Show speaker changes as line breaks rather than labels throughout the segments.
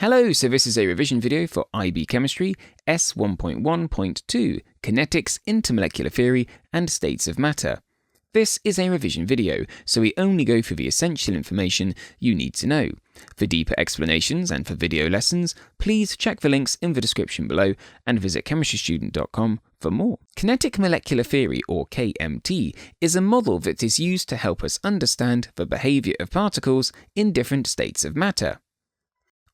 Hello, so this is a revision video for IB Chemistry S1.1.2, Kinetics, Intermolecular Theory, and States of Matter. This is a revision video, so we only go through the essential information you need to know. For deeper explanations and for video lessons, please check the links in the description below and visit chemistrystudent.com for more. Kinetic Molecular Theory, or KMT, is a model that is used to help us understand the behaviour of particles in different states of matter.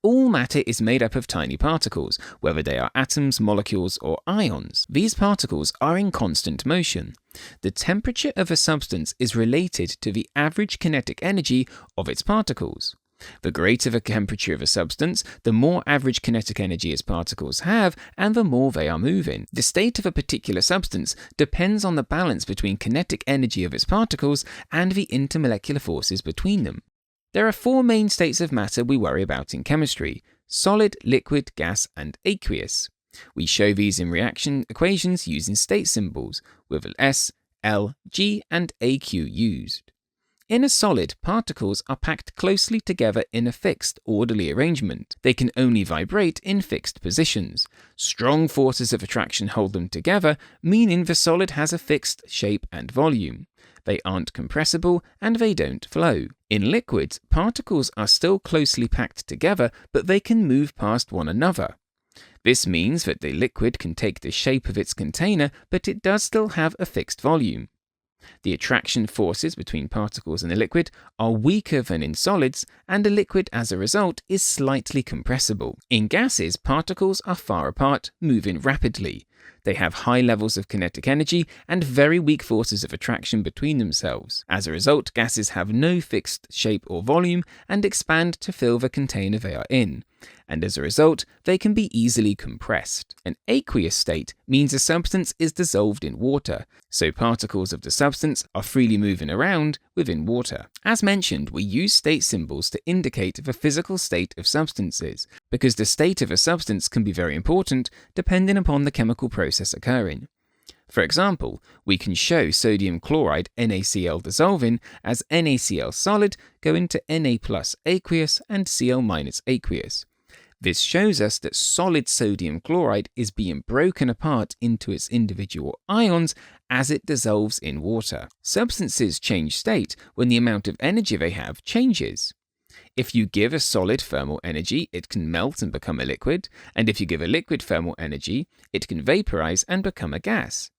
All matter is made up of tiny particles, whether they are atoms, molecules, or ions. These particles are in constant motion. The temperature of a substance is related to the average kinetic energy of its particles. The greater the temperature of a substance, the more average kinetic energy its particles have, and the more they are moving. The state of a particular substance depends on the balance between kinetic energy of its particles and the intermolecular forces between them. There are four main states of matter we worry about in chemistry: solid, liquid, gas, and aqueous. We show these in reaction equations using state symbols, with S, L, G, and AQ used. In a solid, particles are packed closely together in a fixed, orderly arrangement. They can only vibrate in fixed positions. Strong forces of attraction hold them together, meaning the solid has a fixed shape and volume. They aren't compressible, and they don't flow. In liquids, particles are still closely packed together, but they can move past one another. This means that the liquid can take the shape of its container, but it does still have a fixed volume. The attraction forces between particles in a liquid are weaker than in solids, and a liquid, as a result, is slightly compressible. In gases, particles are far apart, moving rapidly. They have high levels of kinetic energy and very weak forces of attraction between themselves. As a result, gases have no fixed shape or volume and expand to fill the container they are in. And as a result, they can be easily compressed. An aqueous state means a substance is dissolved in water, so particles of the substance are freely moving around within water. As mentioned, we use state symbols to indicate the physical state of substances, because the state of a substance can be very important depending upon the chemical process occurring. For example, we can show sodium chloride NaCl dissolving as NaCl solid going to Na plus aqueous and Cl minus aqueous. This shows us that solid sodium chloride is being broken apart into its individual ions as it dissolves in water. Substances change state when the amount of energy they have changes. If you give a solid thermal energy, it can melt and become a liquid, and if you give a liquid thermal energy, it can vaporize and become a gas.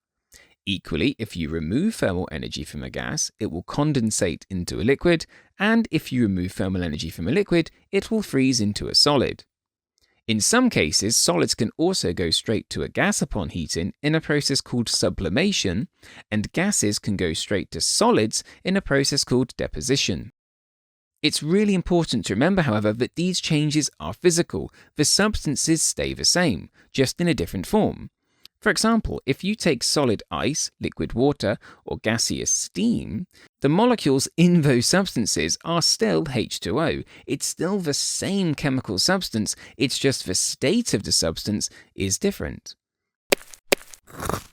Equally, if you remove thermal energy from a gas, it will condensate into a liquid, and if you remove thermal energy from a liquid, it will freeze into a solid. In some cases, solids can also go straight to a gas upon heating in a process called sublimation, and gases can go straight to solids in a process called deposition. It's really important to remember, however, that these changes are physical. The substances stay the same, just in a different form. For example, if you take solid ice, liquid water, or gaseous steam, the molecules in those substances are still H2O. It's still the same chemical substance, it's just the state of the substance is different.